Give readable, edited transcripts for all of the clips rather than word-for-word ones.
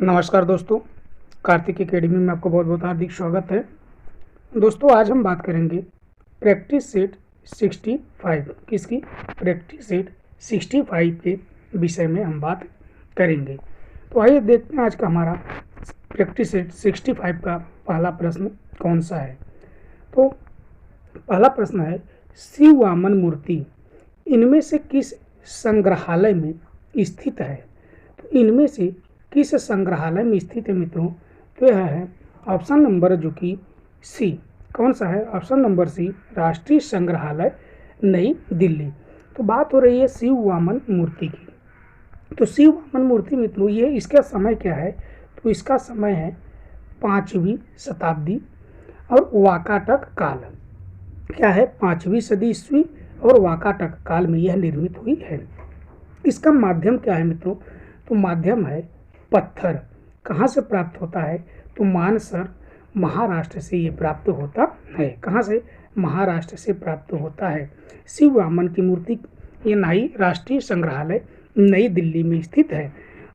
नमस्कार दोस्तों, कार्तिक एकेडमी में आपको बहुत बहुत हार्दिक स्वागत है। दोस्तों, आज हम बात करेंगे प्रैक्टिस सेट 65 किसकी प्रैक्टिस सेट 65 के विषय में हम बात करेंगे। तो आइए देखते हैं आज का हमारा प्रैक्टिस सेट 65 का पहला प्रश्न कौन सा है। तो पहला प्रश्न है, शिव वामन मूर्ति इनमें से किस संग्रहालय में स्थित है। तो इनमें से किस संग्रहालय में स्थित है मित्रों, तो यह है ऑप्शन नंबर जो कि सी। कौन सा है? ऑप्शन नंबर सी, राष्ट्रीय संग्रहालय नई दिल्ली। तो बात हो रही है शिव वामन मूर्ति की। तो शिव वामन मूर्ति मित्रों, ये इसका समय क्या है? तो इसका समय है 5वीं शताब्दी और वाकाटक काल। क्या है? 5वीं सदी ईस्वी और वाकाटक काल में यह निर्मित हुई है। इसका माध्यम क्या है मित्रों? तो माध्यम है पत्थर। कहाँ से प्राप्त होता है? तो मानसर महाराष्ट्र से ये प्राप्त होता है। कहाँ से? महाराष्ट्र से प्राप्त होता है। शिव वामन की मूर्ति ये नई राष्ट्रीय संग्रहालय नई दिल्ली में स्थित है।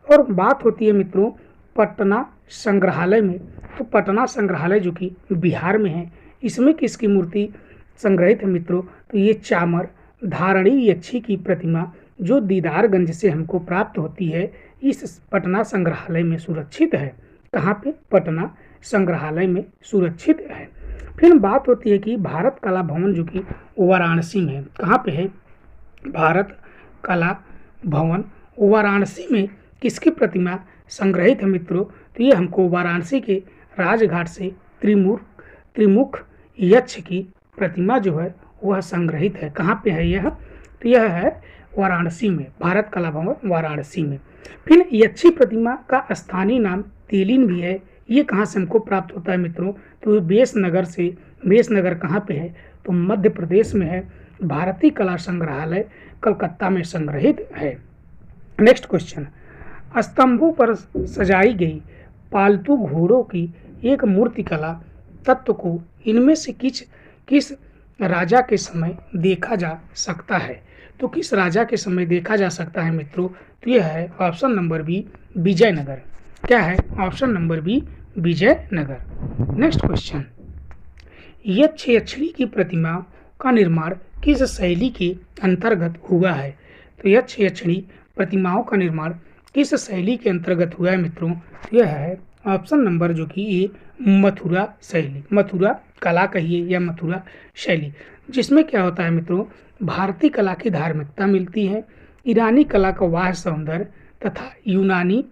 और बात होती है मित्रों पटना संग्रहालय में। तो पटना संग्रहालय जो कि बिहार में है, इसमें किसकी मूर्ति संग्रहित है मित्रों? तो ये चामर धारणी यक्षी की प्रतिमा जो दीदारगंज से हमको प्राप्त होती है, इस पटना संग्रहालय में सुरक्षित है। कहाँ पे? पटना संग्रहालय में सुरक्षित है। फिर बात होती है कि भारत कला भवन जो कि वाराणसी में है। कहाँ पे है? भारत कला भवन वाराणसी में किसकी प्रतिमा संग्रहित है मित्रों? तो ये हमको वाराणसी के राजघाट से त्रिमुख यक्ष की प्रतिमा जो है वह संग्रहित है। कहाँ पे है यह? तो यह है वाराणसी में, भारत कला भवन वाराणसी में। फिर यक्षी प्रतिमा का स्थानीय नाम तेलिन भी है। ये कहाँ से हमको प्राप्त होता है मित्रों? तो बेसनगर से। बेसनगर कहाँ पे है? तो मध्य प्रदेश में है। भारतीय कला संग्रहालय कलकत्ता में संग्रहित है। नेक्स्ट क्वेश्चन, स्तंभों पर सजाई गई पालतू घोड़ों की एक मूर्तिकला तत्व को इनमें से किस राजा के समय देखा जा सकता है? तो किस राजा के समय देखा जा सकता है मित्रों? तो यह है ऑप्शन नंबर बी, विजयनगर। क्या है? Option number B, Vijayanagar. Next question, यक्ष यक्षिणी की प्रतिमा का निर्माण किस शैली के अंतर्गत हुआ है? तो यक्ष यक्षिणी प्रतिमाओं का निर्माण किस शैली के अंतर्गत हुआ है मित्रों? तो यह है ऑप्शन नंबर जो कि ये मथुरा शैली, मथुरा कला कहिए या मथुरा शैली, जिसमें क्या होता है मित्रों भारतीय कला की धार्मिकता मिलती है, ईरानी कला का वाह सौंदर्य तथा यूनानी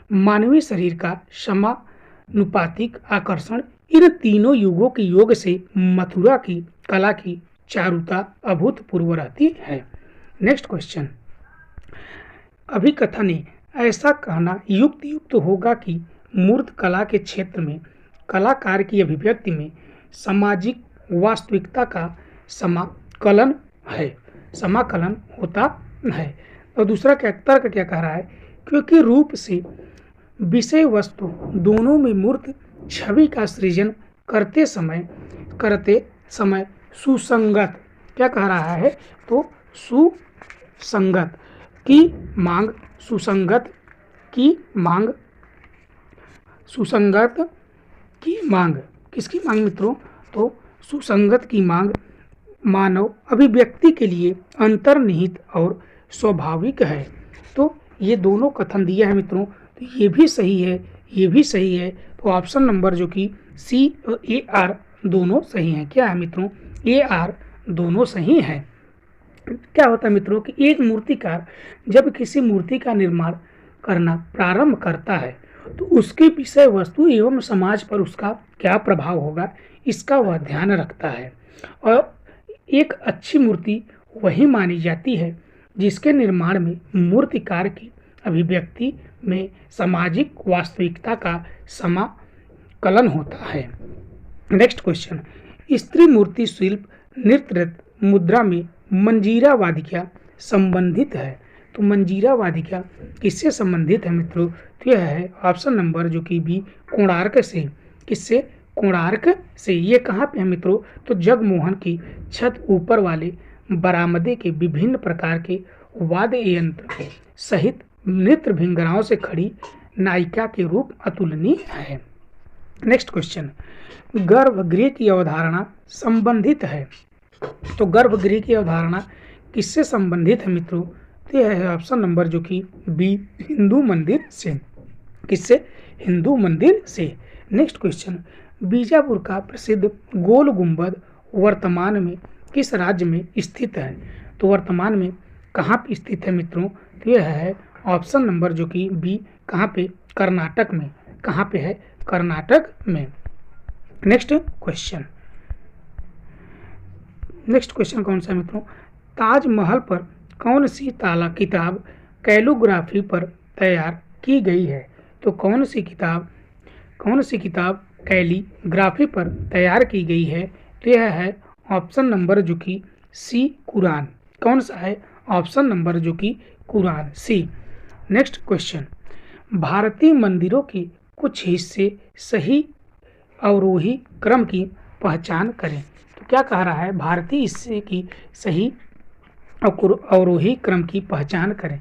मानवीय शरीर का समानुपातिक आकर्षण, इन तीनों युगों के योग से मथुरा की कला की चारुता अभूतपूर्व रहती है। नेक्स्ट क्वेश्चन, अभिकथन ऐसा कहना युक्त होगा कि मूर्त कला के क्षेत्र में कलाकार की अभिव्यक्ति में सामाजिक वास्तविकता का समाकलन होता है। और दूसरा तर्क क्या कह रहा है? क्योंकि रूप से विषय वस्तु दोनों में मूर्त छवि का सृजन करते समय सुसंगत, क्या कह रहा है? तो सुसंगत की मांग, सुसंगत की मांग किसकी मांग मित्रों? तो सुसंगत की मांग मानव अभिव्यक्ति के लिए अंतर्निहित और स्वाभाविक है। तो ये दोनों कथन दिया है मित्रों, तो ये भी सही है, ये भी सही है। तो ऑप्शन नंबर जो कि सी और ए आर दोनों सही हैं। क्या है मित्रों? ए आर दोनों सही हैं। क्या होता है मित्रों कि एक मूर्तिकार जब किसी मूर्ति का निर्माण करना प्रारंभ करता है तो उसके विषय वस्तु एवं समाज पर उसका क्या प्रभाव होगा, इसका वह ध्यान रखता है। और एक अच्छी मूर्ति वही मानी जाती है जिसके निर्माण में मूर्तिकार की अभिव्यक्ति में सामाजिक वास्तविकता का समाकलन होता है। नेक्स्ट क्वेश्चन, स्त्री मूर्ति शिल्प नृत्य मुद्रा में मंजीरा वादिका संबंधित है। तो मंजीरा वादिका किससे संबंधित है मित्रों? तो यह है ऑप्शन नंबर जो कि बी, कोणार्क से। किससे? कोणार्क से। ये कहाँ पे है मित्रों? तो जगमोहन की छत ऊपर वाले बरामदे के विभिन्न प्रकार के वाद्य यंत्र सहित नृत्य भिंगराओं से खड़ी नायिका के रूप अतुलनीय है। नेक्स्ट क्वेश्चन, गर्भगृह की अवधारणा संबंधित है। तो गर्भगृह की अवधारणा किससे संबंधित है मित्रों? तो यह है ऑप्शन नंबर जो कि बी, हिंदू मंदिर से। किससे? हिंदू मंदिर से। नेक्स्ट क्वेश्चन, बीजापुर का प्रसिद्ध गोल गुंबद वर्तमान में किस राज्य में स्थित है? तो वर्तमान में कहाँ पे स्थित है मित्रों? तो यह है ऑप्शन नंबर जो कि बी, कहाँ पे? कर्नाटक में। कहाँ पे है? कर्नाटक में। नेक्स्ट क्वेश्चन कौन सा है मित्रों? ताजमहल पर कौन सी किताब कैलोग्राफी पर तैयार की गई है? तो कौन सी किताब कैलीग्राफी पर तैयार की गई है? तो यह है ऑप्शन नंबर जो कि सी, कुरान। कौन सा है? ऑप्शन नंबर जो कि कुरान, सी। नेक्स्ट क्वेश्चन, भारतीय मंदिरों के कुछ हिस्से सही अवरोही क्रम की पहचान करें। तो क्या कह रहा है? भारतीय हिस्से की सही अवरोही क्रम की पहचान करें।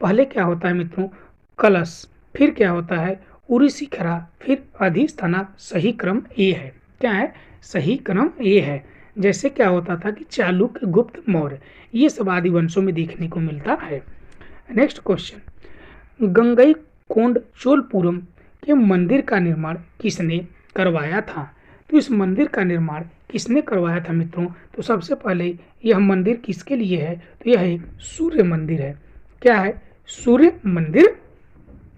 पहले क्या होता है मित्रों? कलश, फिर क्या होता है? उरी शिखरा, फिर अधिष्ठाना। सही क्रम ए है। क्या है? सही क्रम ए है। जैसे क्या होता था कि चालुक्य, गुप्त, मौर्य, ये सब आदि वंशों में देखने को मिलता है। नेक्स्ट क्वेश्चन, गंगईकोंड चोलपुरम के मंदिर का निर्माण किसने करवाया था? तो इस मंदिर का निर्माण किसने करवाया था मित्रों? तो सबसे पहले यह मंदिर किसके लिए है? तो यह एक सूर्य मंदिर है। क्या है? सूर्य मंदिर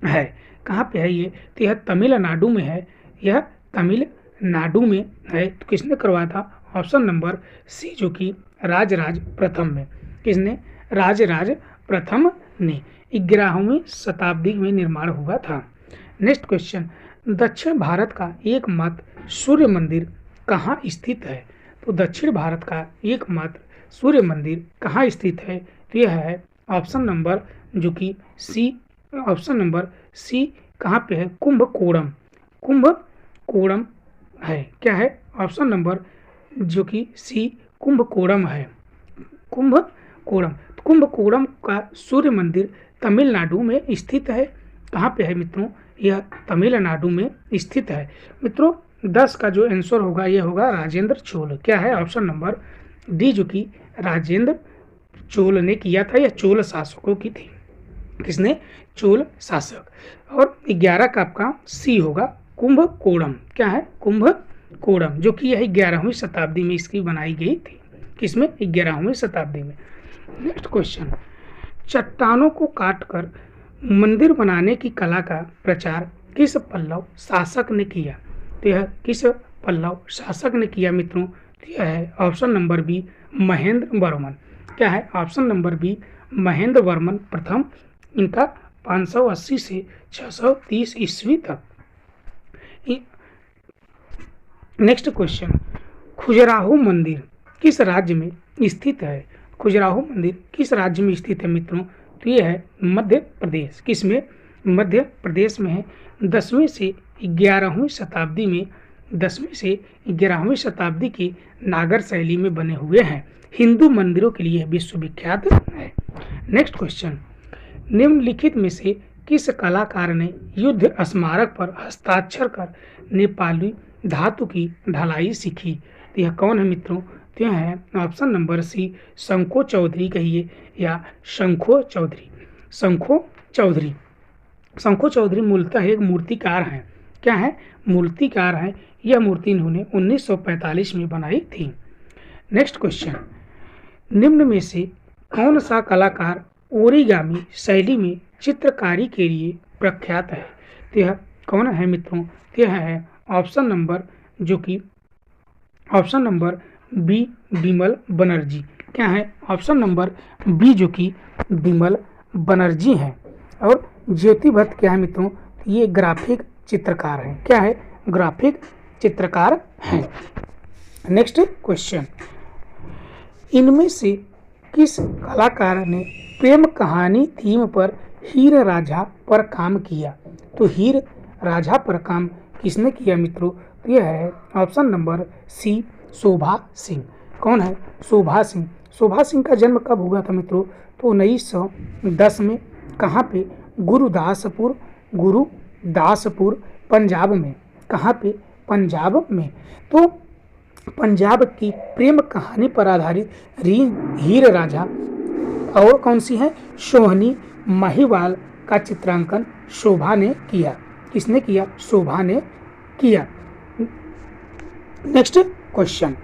है। कहाँ पे है ये? तो यह तमिलनाडु में है। यह तमिलनाडु में है। तो किसने करवाया था? ऑप्शन नंबर सी जो कि राजराज प्रथम में। किसने? राजराज प्रथम ने 11वीं शताब्दी में निर्माण हुआ था। नेक्स्ट क्वेश्चन, दक्षिण भारत का एकमात्र सूर्य मंदिर कहाँ स्थित है? तो दक्षिण भारत का एकमात्र सूर्य मंदिर कहाँ स्थित है? तो यह है ऑप्शन नंबर जो कि सी, ऑप्शन नंबर सी। कहाँ पे है? कुंभकोणम। कुंभकोणम है। क्या है? ऑप्शन नंबर जो कि सी, कुंभकोणम है। कुंभकोणम का सूर्य मंदिर तमिलनाडु में स्थित है। कहाँ पे है मित्रों? यह तमिलनाडु में स्थित है। मित्रों 10 का जो आंसर होगा ये होगा राजेंद्र चोल। क्या है? ऑप्शन नंबर डी जो कि राजेंद्र चोल ने किया था। यह चोल शासकों की थी। किसने? चोल शासक। और 11 का आपका सी होगा, कुंभकोणम। क्या है? कुंभकोणम, जो कि यह 11वीं शताब्दी में इसकी बनाई गई थी। किसमें? 11वीं शताब्दी में। नेक्स्ट क्वेश्चन, चट्टानों को काटकर मंदिर बनाने की कला का प्रचार किस पल्लव शासक ने किया? तो यह किस पल्लव शासक ने किया मित्रों? तो यह है option number B, Mahendra Varman. क्या है? Option number B, Mahendra Varman प्रथम। इनका 580 से 630 ईस्वी तक। नेक्स्ट क्वेश्चन, खजुराहो मंदिर किस राज्य में स्थित है? खजुराहो मंदिर किस राज्य में स्थित है मित्रों? तो ये है मध्य प्रदेश। किसमें? मध्य प्रदेश में है। 10वीं से 11वीं शताब्दी में 10वीं से 11वीं शताब्दी की नागर शैली में बने हुए हैं। हिंदू मंदिरों के लिए विश्वविख्यात है। नेक्स्ट क्वेश्चन, निम्नलिखित में से किस कलाकार ने युद्ध स्मारक पर हस्ताक्षर कर नेपाली धातु की ढलाई सीखी? तो यह कौन है मित्रों? तो यह है ऑप्शन नंबर सी, शंखो चौधरी कहिए या शंखो चौधरी। शंखो चौधरी मूलतः एक मूर्तिकार हैं। क्या है? मूर्तिकार हैं। यह मूर्ति इन्होंने 1945 में बनाई थी। नेक्स्ट क्वेश्चन, निम्न में से कौन सा कलाकार ओरिगामी शैली में चित्रकारी के लिए प्रख्यात है? तो यह कौन है मित्रों? तो यह है ऑप्शन नंबर जो कि ऑप्शन नंबर बी, विमल बनर्जी। क्या है? ऑप्शन नंबर बी जो कि विमल बनर्जी हैं। और ज्योति भट्ट क्या है मित्रों? ये ग्राफिक चित्रकार हैं। क्या है? ग्राफिक चित्रकार हैं। नेक्स्ट क्वेश्चन, इनमें से किस कलाकार ने प्रेम कहानी थीम पर हीर राझा पर काम किया? तो हीर राझा पर काम किसने किया मित्रों? तो यह है ऑप्शन नंबर सी, शोभा सिंह। कौन है? शोभा सिंह। शोभा सिंह का जन्म कब हुआ था मित्रों? तो 1910 में। कहाँ पे? गुरुदासपुर गुरुदासपुर पंजाब में। कहाँ पे? पंजाब में। तो पंजाब की प्रेम कहानी पर आधारित हीर राझा और कौन सी है? सोहनी महिवाल का चित्रांकन शोभा ने किया। किसने किया? शोभा ने किया। नेक्स्ट क्वेश्चन,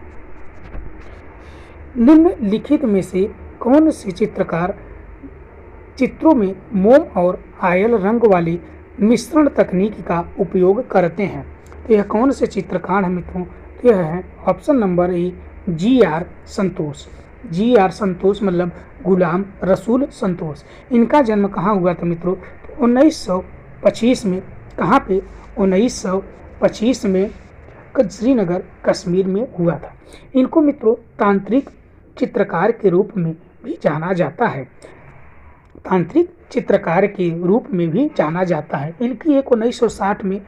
निम्नलिखित में से कौन से चित्रकार चित्रों में मोम और ऑयल रंग वाली मिश्रण तकनीक का उपयोग करते हैं? तो यह कौन से चित्रकार हैं मित्रों? तो यह है option number A GR Santosh. GR संतोष मतलब गुलाम रसूल संतोष। इनका जन्म कहाँ हुआ था मित्रों? तो 1925 में। कहाँ पे? 1925 में श्रीनगर कश्मीर में हुआ था। इनको मित्रों तांत्रिक चित्रकार के रूप में भी जाना जाता है। तांत्रिक चित्रकार के रूप में भी जाना जाता है। इनकी एक 1960 में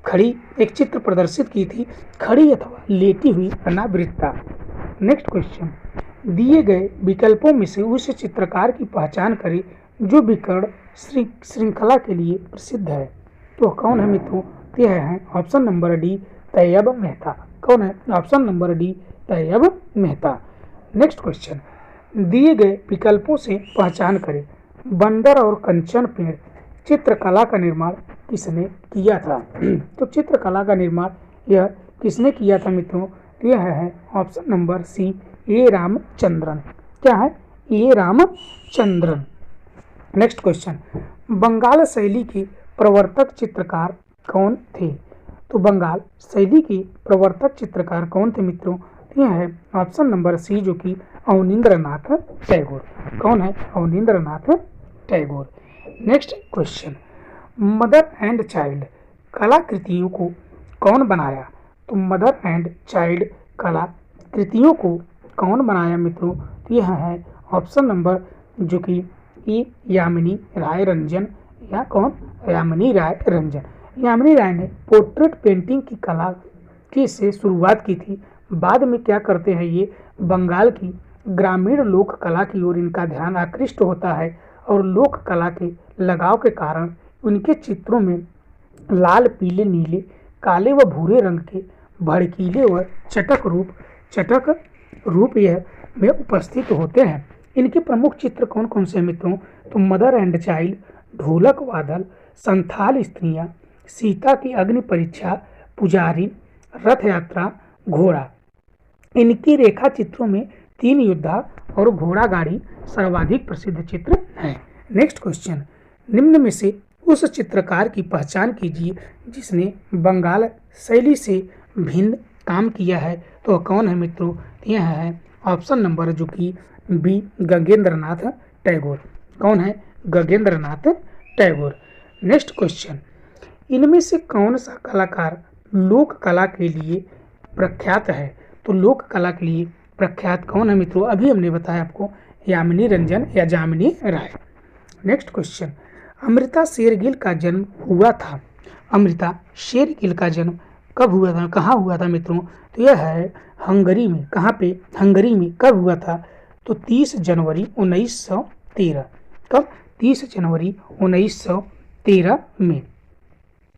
खड़ी एक चित्र प्रदर्शित की थी, खड़ी अथवा लेटी हुई अनावृत्ता। नेक्स्ट क्वेश्चन, दिए गए विकल्पों में से उस चित्रकार की पहचान करें जो विकर्ण श्रृंखला के लिए प्रसिद्ध है। तो कौन है मित्रों? यह है option number D Tayyab Mehta. कौन है? Option number D Tayyab Mehta. Next question, दिए गए विकल्पों से पहचान करें बंदर और कंचन पेड़ चित्रकला का निर्माण किसने किया था? तो चित्रकला का निर्माण यह किसने किया था मित्रों? यह है ऑप्शन नंबर सी ए रामचंद्रन। क्या है? ए रामचंद्रन। नेक्स्ट क्वेश्चन, बंगाल शैली के प्रवर्तक चित्रकार कौन थे? तो बंगाल शैली के प्रवर्तक चित्रकार कौन थे मित्रों? यह है ऑप्शन नंबर सी जो कि अवनींद्रनाथ टैगोर। कौन है? Abanindranath Tagore. Next question, mother and child कलाकृतियों को कौन बनाया? तो मदर एंड चाइल्ड कलाकृतियों को कौन बनाया मित्रों? तो यह है ऑप्शन नंबर जो कि ए यामिनी राय रंजन या कौन? यामिनी राय रंजन। यामिनी राय ने पोर्ट्रेट पेंटिंग की कला की से शुरुआत की थी। बाद में क्या करते हैं ये बंगाल की ग्रामीण लोक कला की ओर इनका ध्यान आकृष्ट होता है और लोक कला के लगाव के कारण उनके चित्रों में लाल पीले नीले काले व भूरे रंग के भड़कीले व चटक रूप यह में उपस्थित होते हैं। इनके प्रमुख चित्र कौन कौन से मित्रों? तो मदर एंड चाइल्ड, ढोलक वादल, संथाल स्त्रियां, सीता की अग्नि परीक्षा, पुजारी, रथ यात्रा, घोड़ा। इनकी रेखा चित्रों में 3 योद्धा और घोड़ा गाड़ी सर्वाधिक प्रसिद्ध चित्र हैं। नेक्स्ट क्वेश्चन, निम्न में से उस चित्रकार की पहचान कीजिए जिसने बंगाल शैली से भिन्न काम किया है। तो कौन है मित्रों? यह है ऑप्शन नंबर जो कि बी गगनेंद्रनाथ टैगोर। कौन है? गगनेंद्रनाथ टैगोर। नेक्स्ट क्वेश्चन, इनमें से कौन सा कलाकार लोक कला के लिए प्रख्यात है? तो लोक कला के लिए प्रख्यात कौन है मित्रों? अभी हमने बताया आपको यामिनी रंजन या जामिनी राय। नेक्स्ट क्वेश्चन, अमृता शेरगिल का जन्म हुआ था। अमृता शेरगिल का जन्म कब हुआ था? कहाँ हुआ था मित्रों? तो यह है हंगरी में। कहाँ पे? हंगरी में। कब हुआ था? तो 30 जनवरी 1913। कब? 30 जनवरी 1913 में।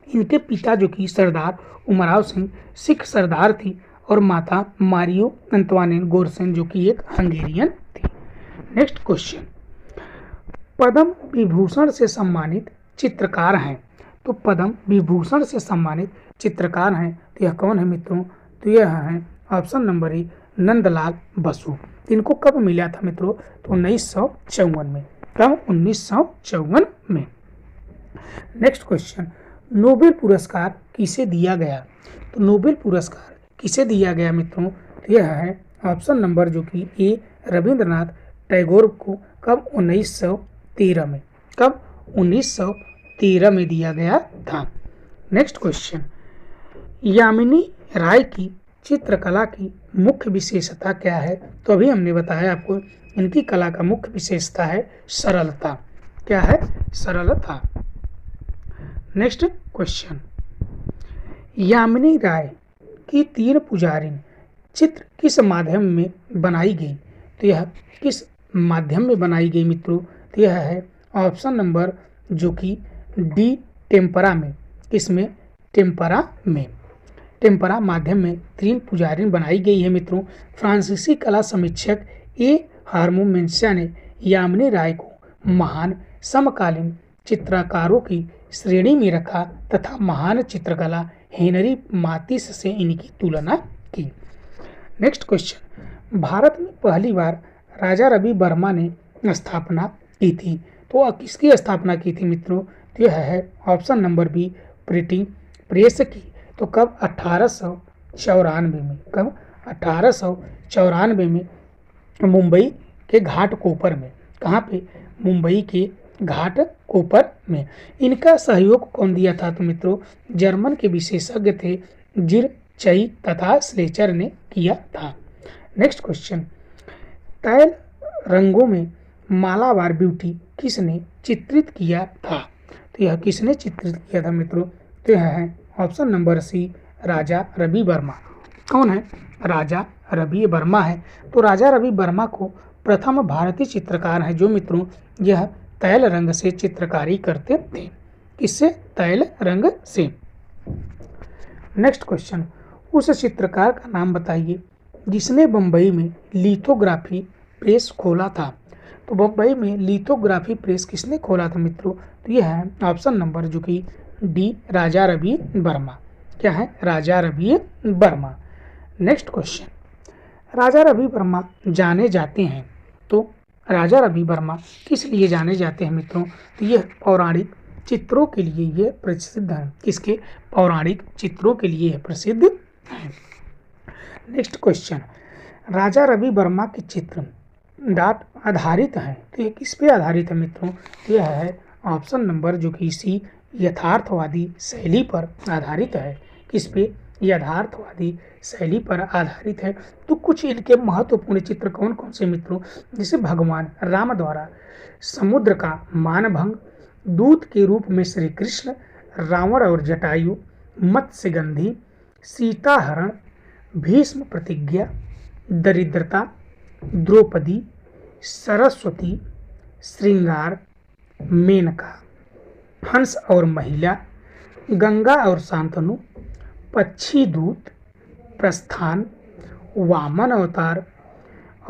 इनके पिता जो कि सरदार उमराव सिंह सिख सरदार थी और माता मारियो अंतवानेन गोरसेन जो कि एक हंगेरियन थी। नेक्स्ट क्वेश्चन, पद्म विभूषण से सम्मानित चित्रकार हैं। तो पद्म विभूषण से सम्मानित चित्रकार हैं तो यह कौन है मित्रों? तो यह है option number A Nandlal Basu. इनको कब मिला था मित्रों? तो 1954 में। कब? 1954 में। नेक्स्ट क्वेश्चन, नोबेल पुरस्कार किसे दिया गया? तो नोबेल पुरस्कार किसे दिया गया मित्रों? तो यह है ऑप्शन नंबर जो कि ए रविंद्रनाथ टैगोर को। कब? 1913 में। कब? 1913 में दिया गया था। नेक्स्ट क्वेश्चन, यामिनी राय की चित्रकला की मुख्य विशेषता क्या है? तो अभी हमने बताया आपको इनकी कला का मुख्य विशेषता है सरलता। क्या है? सरलता। नेक्स्ट क्वेश्चन, यामिनी राय की 3 पुजारिन चित्र किस माध्यम में बनाई गई? तो यह किस माध्यम में बनाई गई मित्रों? तो यह है ऑप्शन नंबर जो कि डी टेम्परा में, किसमें, टेम्परा में, टेम्परा माध्यम में तीन पुजारी बनाई गई है मित्रों। फ्रांसीसी कला समीक्षक ए हार्मोमेंसिया ने यामिनी राय को महान समकालीन चित्रकारों की श्रेणी में रखा तथा महान चित्रकला हेनरी मातिस से इनकी तुलना की। नेक्स्ट क्वेश्चन, भारत में पहली बार राजा रवि वर्मा ने स्थापना की थी, तो किसकी स्थापना की थी मित्रों, तो यह है option number B, printing press की। तो कब, 1894 में, कब, 1894 में मुंबई के घाटकोपर में, कहाँ पे, मुंबई के घाटकोपर में। इनका सहयोग कौन दिया था, तो मित्रों जर्मन के विशेषज्ञ थे जिरचई तथा स्लेचर ने किया था। नेक्स्ट क्वेश्चन, तैल रंगों में मालाबार ब्यूटी किसने चित्रित किया था, तो यह किसने चित्रित किया था मित्रों, तो यह है ऑप्शन नंबर सी, राजा रवि वर्मा। कौन है, राजा रवि वर्मा है। तो राजा रवि वर्मा को प्रथम भारतीय चित्रकार है जो मित्रों यह तैल रंग से चित्रकारी करते थे। किससे, तैल रंग से। नेक्स्ट क्वेश्चन, उस चित्रकार का नाम बताइए जिसने बम्बई में लिथोग्राफी प्रेस खोला था। तो बम्बई में लिथोग्राफी प्रेस किसने खोला था मित्रों, तो यह है ऑप्शन नंबर जो कि डी, राजा रवि वर्मा। क्या है, राजा रवि वर्मा। नेक्स्ट क्वेश्चन, राजा रवि वर्मा जाने जाते हैं, तो राजा रवि वर्मा किस लिए जाने जाते हैं मित्रों, तो यह पौराणिक चित्रों के लिए यह प्रसिद्ध है। किसके, पौराणिक चित्रों के लिए प्रसिद्ध है। नेक्स्ट क्वेश्चन, राजा रवि वर्मा के चित्र डाट आधारित हैं, तो ये किस पे आधारित है मित्रों, तो यह है ऑप्शन नंबर जो कि सी, यथार्थवादी शैली पर आधारित है। किस पे, यथार्थवादी शैली पर आधारित है। तो कुछ इनके महत्वपूर्ण चित्र कौन कौन से मित्रों, जैसे भगवान राम द्वारा समुद्र का मानभंग, दूत के रूप में श्री कृष्ण, रावण और जटायु, मत्स्यगंधी, सीताहरण, भीष्म प्रतिज्ञा, दरिद्रता, द्रौपदी, सरस्वती, श्रृंगार, मेनका, हंस और महिला, गंगा और शांतनु, पक्षी दूत, प्रस्थान, वामन अवतार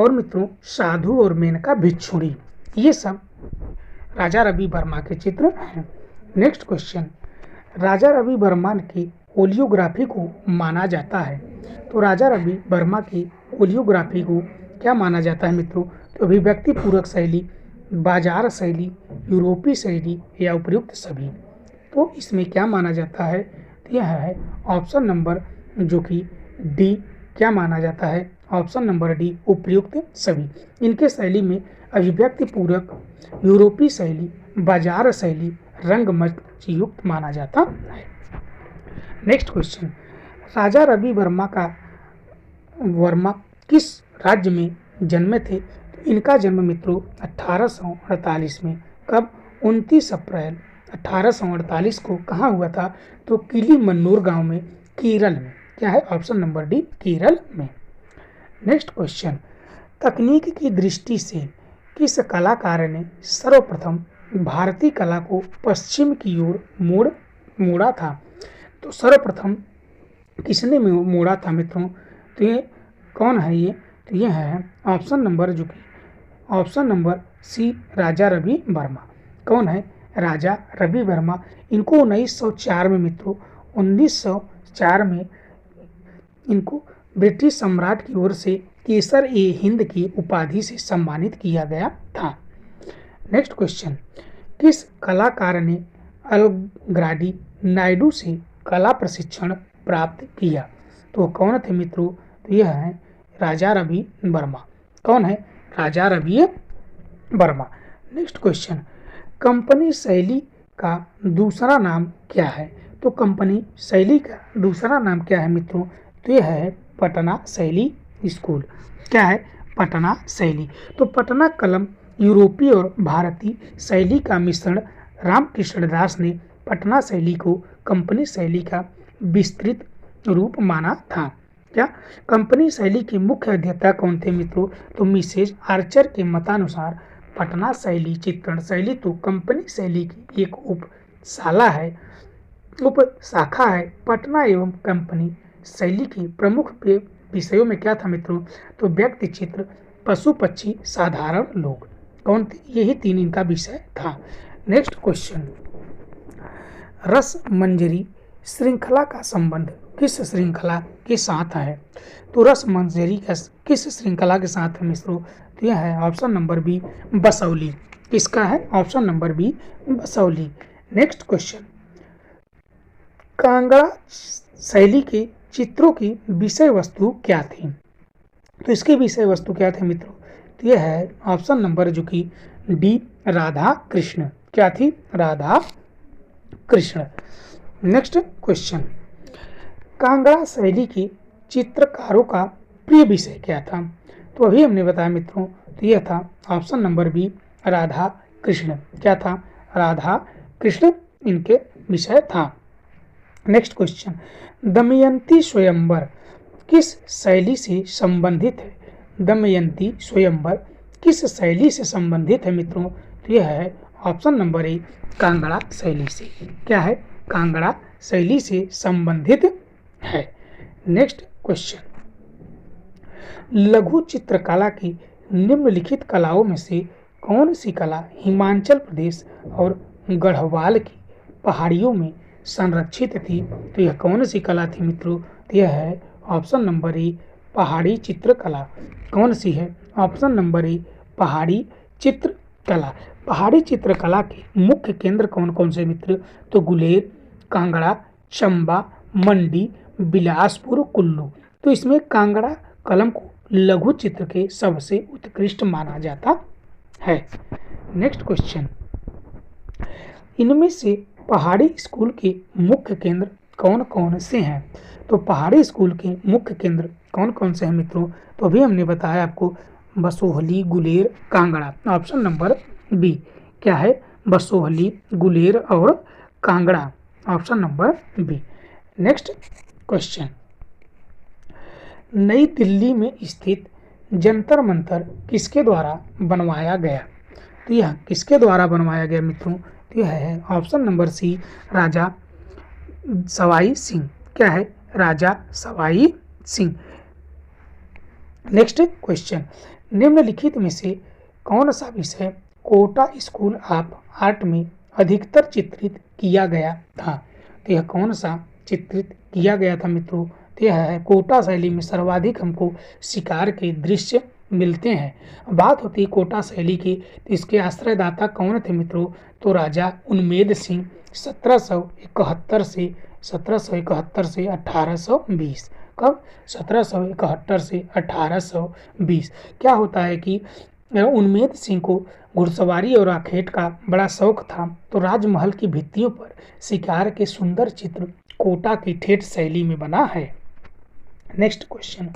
और मित्रों साधु और मेनका भिक्षुणी, ये सब राजा रवि वर्मा के चित्र हैं। नेक्स्ट क्वेश्चन, राजा रवि वर्मा की ओलियोग्राफी को माना जाता है, तो राजा रवि वर्मा की ओलियोग्राफी को क्या माना जाता है मित्रों, तो अभिव्यक्ति पूरक शैली, बाजार शैली, यूरोपीय शैली या उपयुक्त सभी। तो इसमें क्या माना जाता है, तो यह है ऑप्शन नंबर जो कि डी, क्या माना जाता है, ऑप्शन नंबर डी, उपयुक्त सभी। इनके शैली में अभिव्यक्ति पूरक, यूरोपीय शैली, बाजार शैली, रंगमंच युक्त माना जाता है। नेक्स्ट क्वेश्चन, राजा रवि वर्मा किस राज्य में जन्मे थे, तो इनका जन्म मित्रों 1848 में, कब, 29 अप्रैल 1848 को कहाँ हुआ था, तो किलीमन्नूर गांव में, केरल में। क्या है, ऑप्शन नंबर डी, केरल में। नेक्स्ट क्वेश्चन, तकनीक की दृष्टि से किस कलाकार ने सर्वप्रथम भारतीय कला को पश्चिम की ओर मोड़ा था, तो सर्वप्रथम किसने मोड़ा था मित्रों, तो ये कौन है, ये तो ये है ऑप्शन नंबर जो कि ऑप्शन नंबर सी, राजा रवि वर्मा। कौन है, राजा रवि वर्मा। इनको 1904 में मित्रों 1904 में इनको ब्रिटिश सम्राट की ओर से केसर ए हिंद की उपाधि से सम्मानित किया गया था। नेक्स्ट क्वेश्चन, किस कलाकार ने अलग्राडी नायडू से कला प्रशिक्षण प्राप्त किया, तो कौन थे मित्रों, तो यह है राजा रवि वर्मा। कौन है, Raja Ravi Varma. Next question, company शैली का दूसरा नाम क्या है, तो कंपनी शैली का दूसरा नाम क्या है मित्रों, तो यह है पटना शैली स्कूल। क्या है, पटना शैली। तो पटना कलम यूरोपीय और भारतीय शैली का मिश्रण रामकृष्ण दास ने पटना शैली को कंपनी शैली का विस्तृत रूप माना था। क्या, कंपनी शैली के मुख्य अध्येता कौन थे मित्रों, तो मिसेज आर्चर के मतानुसार पटना शैली चित्रण शैली तो कंपनी शैली की एक उप शाला है, उप शाखा है, पटना एवं कंपनी। शैली की प्रमुख विषयों में क्या था मित्रों? तो व्यक्ति चित्र, पशु पक्षी, साधारण लोग। कौन थे? यही 3 इनका विषय था। नेक्स्ट क्वेश्चन, रस मंजरी श्रृंखला का संबंध किस श्रृंखला के साथ है? तो रस मंजरी का किस श्रृंखला के साथ है मित्रों? तो यह है ऑप्शन नंबर बी, बसौली। किसका है? Option number B, Basohli. Next question, Kangra शैली के चित्रों की विषय वस्तु क्या थी? तो इसकी विषय वस्तु क्या थी मित्रों? तो यह है ऑप्शन नंबर जो कि डी, राधा कृष्ण। क्या थी? राधा कृष्ण। नेक्स्ट क्वेश्चन, कांगड़ा शैली की चित्रकारों का प्रिय विषय क्या था? तो अभी हमने बताया मित्रों, तो यह था option number B, Radha Krishna. क्या था? राधा कृष्ण इनके विषय था। नेक्स्ट क्वेश्चन, दमयंती स्वयंवर किस शैली से संबंधित है? दमयंती स्वयंवर किस शैली से संबंधित है मित्रों? तो यह है ऑप्शन नंबर ए, कांगड़ा शैली से। क्या है? कांगड़ा शैली से संबंधित है। नेक्स्ट क्वेश्चन, लघु चित्रकला की निम्नलिखित कलाओं में से कौन सी कला हिमाचल प्रदेश और गढ़वाल की पहाड़ियों में संरक्षित थी? तो यह कौन सी कला थी मित्रों? तो यह है ऑप्शन नंबर ए, पहाड़ी चित्रकला। कौन सी है? ऑप्शन नंबर ए, पहाड़ी चित्रकला। पहाड़ी चित्रकला के मुख्य केंद्र कौन कौन से मित्र? तो गुलेर, कांगड़ा, चंबा, मंडी, बिलासपुर, कुल्लू। तो इसमें कांगड़ा कलम को लघु चित्र के सबसे उत्कृष्ट माना जाता है। नेक्स्ट क्वेश्चन, इनमें से पहाड़ी स्कूल के मुख्य केंद्र कौन कौन से हैं? तो पहाड़ी स्कूल के मुख्य केंद्र कौन कौन से हैं मित्रों? तो अभी हमने बताया आपको, Basohli, Guler, Kangra. Option number B क्या है? बसोहली, गुलेर और Kangra. Option number B. Next question, नई दिल्ली में स्थित जंतर मंतर किसके द्वारा बनवाया गया? तो यह किसके द्वारा बनवाया गया मित्रों? तो यह है ऑप्शन नंबर सी, राजा सवाई सिंह। क्या है? राजा सवाई सिंह। नेक्स्ट क्वेश्चन, निम्नलिखित में से कौन सा विषय कोटा स्कूल ऑफ आर्ट में अधिकतर चित्रित किया गया था? तो यह कौन सा चित्रित किया गया था मित्रों? तो यह है कोटा शैली में सर्वाधिक हमको शिकार के दृश्य मिलते हैं। बात होती है कोटा शैली की, तो इसके आश्रयदाता कौन थे मित्रों? तो राजा उन्मेद सिंह 1771 से 1820। कब? 1771 से 1820। क्या होता है कि उन्मेद सिंह को घुड़सवारी और आखेट का बड़ा शौक था, तो राजमहल की भित्तियों पर शिकार के सुंदर चित्र कोटा की ठेठ शैली में बना है। नेक्स्ट क्वेश्चन,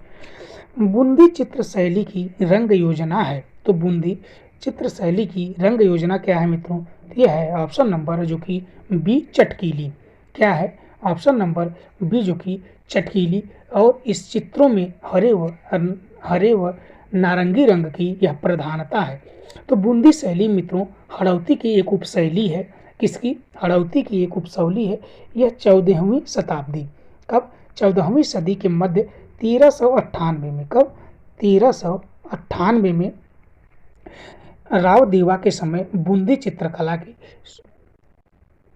बूंदी चित्र शैली की रंग योजना है। तो बूंदी चित्र शैली की रंग योजना क्या है मित्रों? तो यह है ऑप्शन नंबर जो कि बी, चटकीली। क्या है? ऑप्शन नंबर बी जो कि चटकीली। और इस चित्रों में हरे व नारंगी रंग की यह प्रधानता है। तो बूंदी शैली मित्रों हड़ौती की एक उपशैली है। किसकी? हड़ौती की एक उपशैली है। यह 14वीं शताब्दी, कब? 14वीं सदी के मध्य 1398 में। कब? 1398 में राव देवा के समय बूंदी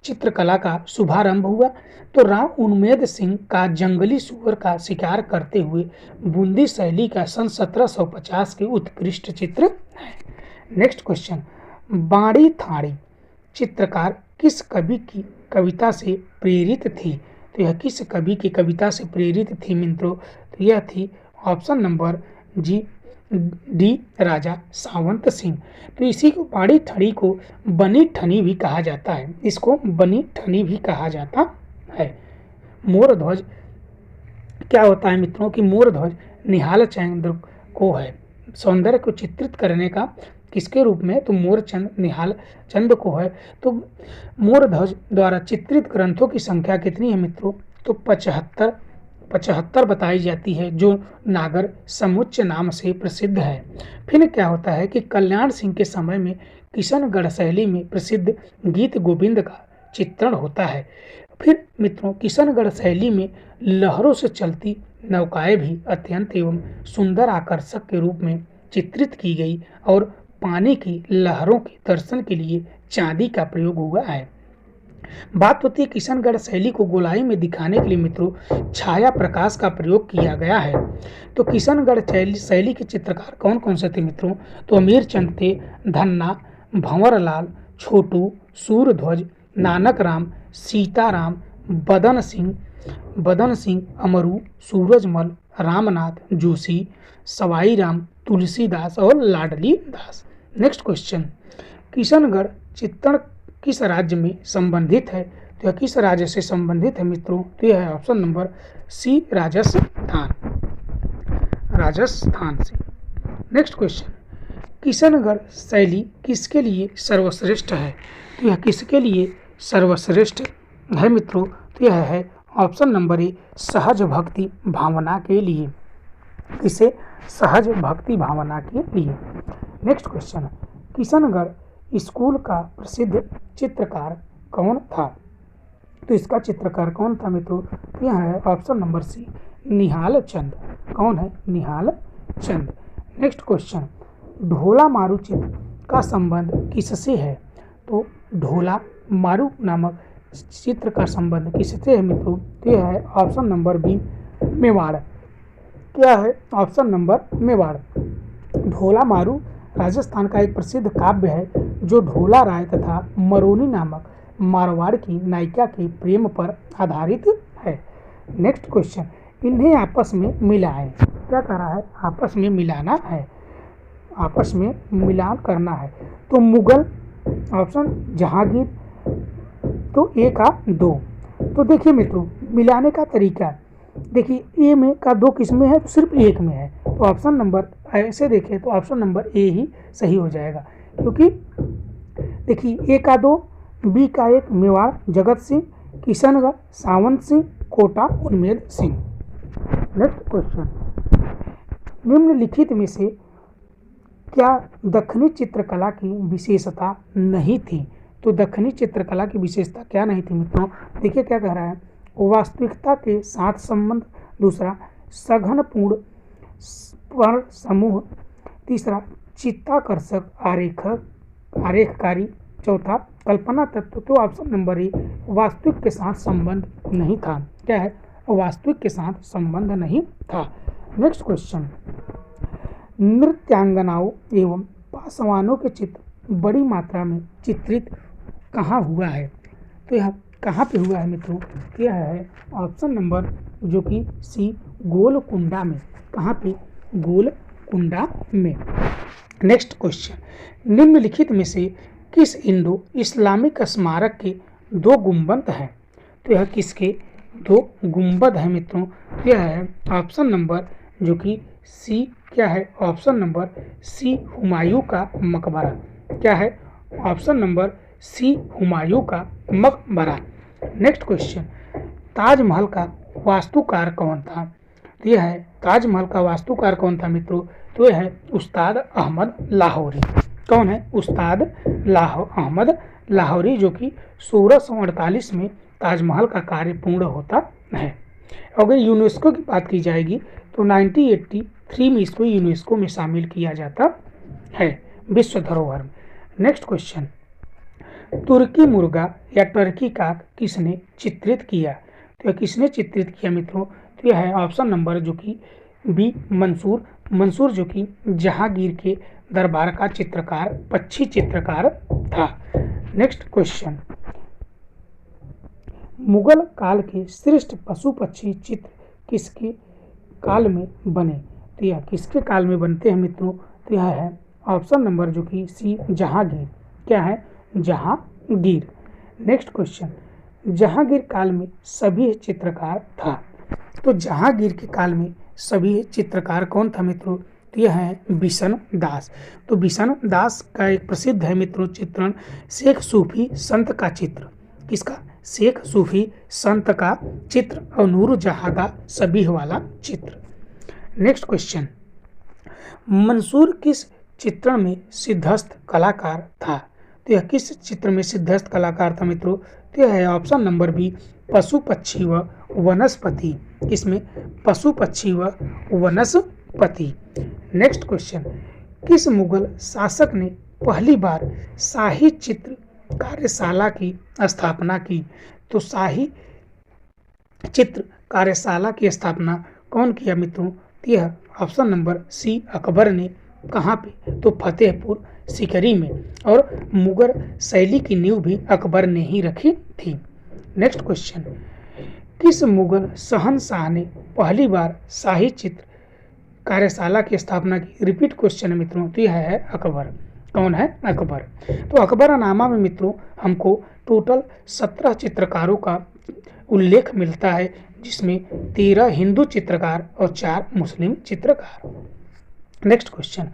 चित्रकला का शुभारंभ हुआ। तो राव उन्मेद सिंह का जंगली सूअर का शिकार करते हुए बूंदी शैली का सन 1750 के उत्कृष्ट चित्र है। नेक्स्ट क्वेश्चन, बाड़ी थाड़ी चित्रकार किस कवि की कविता से प्रेरित थी? तो यह किस कवि की कविता से प्रेरित थी मित्रों? तो यह थी ऑप्शन नंबर डी, राजा सावंत सिंह। तो इसी को बाड़ी थड़ी को बनी ठनी भी कहा जाता है। इसको बनी ठनी भी कहा जाता है। मोर ध्वज क्या होता है मित्रों? कि मोर ध्वज निहाल चंद्र को है सौंदर्य को चित्रित करने का, किसके रूप में? तो मोरचंद निहाल चंद्र को है। तो मोर ध्वज द्वारा चित्रित ग्रंथों की संख्या कितनी है मित्रों? तो 75 बताई जाती है, जो नागर समुच्च नाम से प्रसिद्ध है। फिर क्या होता है कि कल्याण सिंह के समय में किशनगढ़ शैली में प्रसिद्ध गीत गोविंद का चित्रण होता है। फिर मित्रों, किशनगढ़ शैली में लहरों से चलती नौकाएं भी अत्यंत एवं सुंदर आकर्षक के रूप में चित्रित की गई और पानी की लहरों के दर्शन के लिए चांदी का प्रयोग हुआ है। बात होती है किशनगढ़ शैली को गोलाई में दिखाने के लिए मित्रों छाया प्रकाश का प्रयोग किया गया है। तो किशनगढ़ शैली के चित्रकार कौन कौन से थे मित्रों? तो अमीर चंद थे, धन्ना, भंवरलाल, छोटू, सूरध्वज, नानक राम, सीताराम, बदन सिंह, अमरू, सूरजमल, रामनाथ जोशी, सवाई राम, तुलसीदास और लाडली दास। नेक्स्ट क्वेश्चन, किशनगढ़ चित्रण किस राज्य में संबंधित है? तो यह किस राज्य से संबंधित है मित्रों? तो यह है ऑप्शन नंबर सी, राजस्थान से। नेक्स्ट क्वेश्चन, किशनगढ़ शैली किसके लिए सर्वश्रेष्ठ है? तो यह किसके लिए सर्वश्रेष्ठ है मित्रों? तो यह है ऑप्शन नंबर ए, सहज भक्ति भावना के लिए। इसे सहज भक्ति भावना के लिए। नेक्स्ट क्वेश्चन, किशनगढ़ स्कूल का प्रसिद्ध चित्रकार कौन था? तो इसका चित्रकार कौन था मित्रों? तो यह है ऑप्शन नंबर सी, निहाल चंद। कौन है? निहाल चंद। नेक्स्ट क्वेश्चन, ढोला मारू चित्र का संबंध किससे है? तो ढोला मारू नामक चित्र का संबंध किससे है मित्रों? तो यह है ऑप्शन नंबर बी, मेवाड़। क्या है? Option number Mewar. ढोला मारू राजस्थान का एक प्रसिद्ध काव्य है जो ढोला राय तथा मरोनी नामक मारवाड़ की नायिका के प्रेम पर आधारित है। नेक्स्ट क्वेश्चन, इन्हें आपस में मिलाएं। क्या कर रहा है? आपस में मिलाना है, आपस में मिलान करना है। तो मुगल, ऑप्शन जहांगीर, तो ए का 2। तो देखिए मित्रों, मिलाने का तरीका देखिए, ए में का 2 किस में है? तो सिर्फ एक में है। तो ऑप्शन नंबर ऐसे देखें तो ऑप्शन नंबर ए ही सही हो जाएगा, क्योंकि देखिए ए का 2, बी का 1 मेवाड़ जगत सिंह, किशनगढ़ सावंत सिंह, कोटा उन्मेद सिंह। नेक्स्ट क्वेश्चन, निम्नलिखित में से क्या दक्षिणी चित्रकला की विशेषता नहीं थी? तो दक्षिणी चित्रकला की विशेषता क्या नहीं थी मित्रों? देखिए क्या कह रहा है, वास्तविकता के साथ संबंध, दूसरा सघनपूर्ण पर समूह, तीसरा चित्ताकर्षक आरेखकारी, चौथा कल्पना तत्व। तो ऑप्शन नंबर ए, वास्तविक के साथ संबंध नहीं था। क्या है? वास्तविक के साथ संबंध नहीं था। नेक्स्ट क्वेश्चन, नृत्यांगनाओं एवं पासवानों के चित्र बड़ी मात्रा में चित्रित कहाँ हुआ है? तो यह कहाँ पे हुआ है मित्रों? यह है ऑप्शन नंबर जो कि सी, गोलकुंडा में। कहाँ पे? गोलकुंडा में। नेक्स्ट क्वेश्चन, निम्नलिखित में से किस इंडो इस्लामिक स्मारक के 2 गुंबद हैं? तो यह किसके 2 गुंबद है मित्रों? यह है ऑप्शन नंबर जो कि सी, क्या है? ऑप्शन नंबर सी, हुमायूं का मकबरा। क्या है? ऑप्शन नंबर सी, हुमायूं का मकबरा। नेक्स्ट क्वेश्चन, ताजमहल का वास्तुकार कौन था? तो यह है ताजमहल का वास्तुकार कौन था मित्रों? तो यह है उस्ताद अहमद लाहौरी। कौन है? उस्ताद अहमद लाहौरी, जो कि 1648 में ताजमहल का कार्य पूर्ण होता है। अगर यूनेस्को की बात की जाएगी तो 1983 में इसको यूनेस्को में शामिल किया जाता है विश्व धरोहर में। नेक्स्ट क्वेश्चन, तुर्की मुर्गा या टर्की काक किसने चित्रित किया? तो यह किसने चित्रित किया मित्रों? तो यह है ऑप्शन नंबर जो कि बी, मंसूर, जो कि जहांगीर के दरबार का चित्रकार, पक्षी चित्रकार था। नेक्स्ट क्वेश्चन, मुगल काल के श्रेष्ठ पशु पक्षी चित्र किसके काल में बने? तो यह किसके काल में बनते हैं मित्रों? तो यह है ऑप्शन नंबर जो कि सी, जहांगीर। क्या है? जहांगीर। नेक्स्ट क्वेश्चन, जहांगीर काल में सभी चित्रकार था। तो जहांगीर के काल में सभी चित्रकार कौन था मित्रों? तो यह है बिशन दास। तो बिशन दास का एक प्रसिद्ध है मित्रों चित्रण, शेख सूफी संत का चित्र। किसका? शेख सूफी संत का चित्र और नूर जहां का सभी वाला चित्र। नेक्स्ट क्वेश्चन, मंसूर किस चित्रण में सिद्धस्थ कलाकार था? तो यह किस चित्र में सिद्धस्थ कलाकार था मित्रों? तो यह है ऑप्शन नंबर बी पशु पक्षी व वनस्पति। इसमें पशु पक्षी व वनस्पति। नेक्स्ट क्वेश्चन, किस मुगल शासक ने पहली बार शाही चित्र कार्यशाला की स्थापना की? तो शाही चित्र कार्यशाला की स्थापना कौन किया मित्रों? यह ऑप्शन नंबर सी अकबर ने। कहाँ पे? तो फतेहपुर सीकरी में। और मुगल शैली की नींव भी अकबर ने ही रखी थी। नेक्स्ट क्वेश्चन, किस मुगल शहंशाह ने पहली बार शाही चित्र कार्यशाला की स्थापना की? रिपीट क्वेश्चन है मित्रों, तो यह है अकबर। कौन है? अकबर। तो अकबरनामा में मित्रों हमको टोटल 17 चित्रकारों का उल्लेख मिलता है, जिसमें 13 हिंदू चित्रकार और 4 मुस्लिम चित्रकार। नेक्स्ट क्वेश्चन,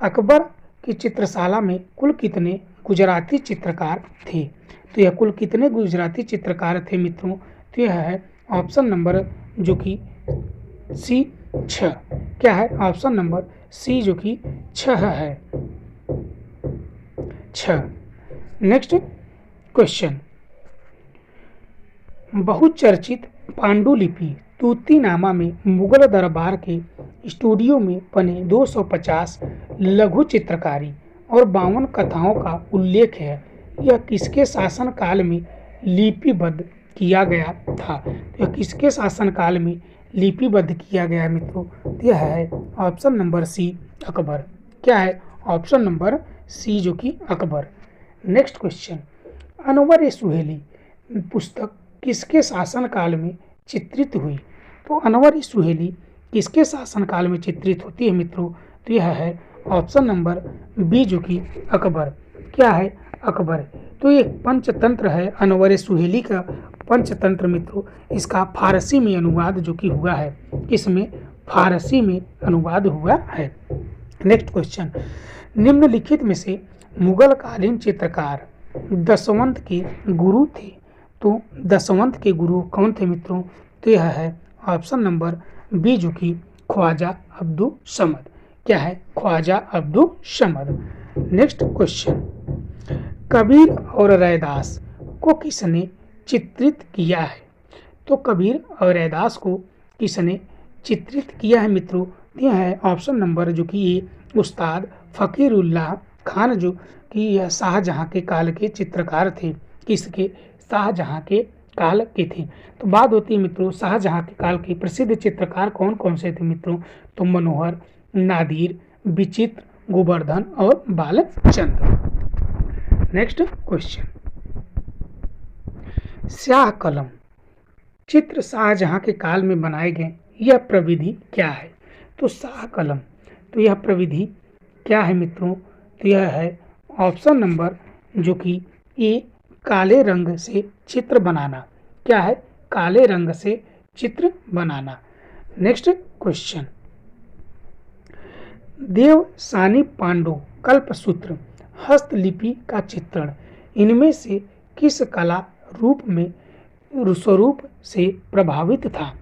अकबर की चित्रशाला में कुल कितने गुजराती चित्रकार थे? तो यह कुल कितने गुजराती चित्रकार थे मित्रों? तो यह है ऑप्शन नंबर जो कि सी 6। क्या है? ऑप्शन नंबर सी जो कि 6 है। 6। नेक्स्ट क्वेश्चन, बहुचर्चित पांडुलिपि तूतीनामा में मुगल दरबार के स्टूडियो में बने 250 लघु चित्रकारी और 52 कथाओं का उल्लेख है। यह किसके शासनकाल में लिपिबद्ध किया गया था? यह किसके शासनकाल में लिपिबद्ध किया गया मित्रों? यह है ऑप्शन नंबर सी अकबर। क्या है? ऑप्शन नंबर सी जो कि अकबर। नेक्स्ट क्वेश्चन, अनवर सुहेली पुस्तक किसके शासनकाल में चित्रित हुई? तो अनवर सुहेली किसके शासनकाल में चित्रित होती है मित्रों? तो यह है ऑप्शन नंबर बी जो कि अकबर। क्या है? अकबर। तो ये पंचतंत्र है अनवर सुहेली का पंचतंत्र मित्रों। इसका फारसी में अनुवाद जो कि हुआ है, इसमें फारसी में अनुवाद हुआ है। नेक्स्ट क्वेश्चन, निम्नलिखित में से मुगल कालीन चित्रकार दशवंत के गुरु थे? तो दशवंत के गुरु कौन थे मित्रों? तो यह है ऑप्शन नंबर बी जो कि ख्वाजा अब्दुल समद। क्या है? ख्वाजा अब्दुल समद। नेक्स्ट क्वेश्चन, कबीर और रैदास को किसने चित्रित किया है? तो कबीर और रैदास को किसने चित्रित किया है मित्रों? यह है ऑप्शन नंबर जो कि ये उस्ताद फ़कीरुल्लाह खान जो कि यह शाहजहां के काल के चित्रकार थे। किसके? शाहजहां के काल के थे। तो बात होती है मित्रों शाहजहां के काल के प्रसिद्ध चित्रकार कौन कौन से थे मित्रों? तो मनोहर, नादिर, विचित्र, गोवर्धन और बालचंद्र। नेक्स्ट क्वेश्चन, स्याह कलम चित्र शाहजहां के काल में बनाए गए, यह प्रविधि क्या है? तो शाह कलम, तो यह प्रविधि क्या है मित्रों? तो यह है ऑप्शन नंबर जो कि ए काले रंग से चित्र बनाना। क्या है? काले रंग से चित्र बनाना। नेक्स्ट क्वेश्चन, देवसानी पांडु कल्पसूत्र हस्तलिपि का चित्रण इनमें से किस कला स्वरूप से प्रभावित था?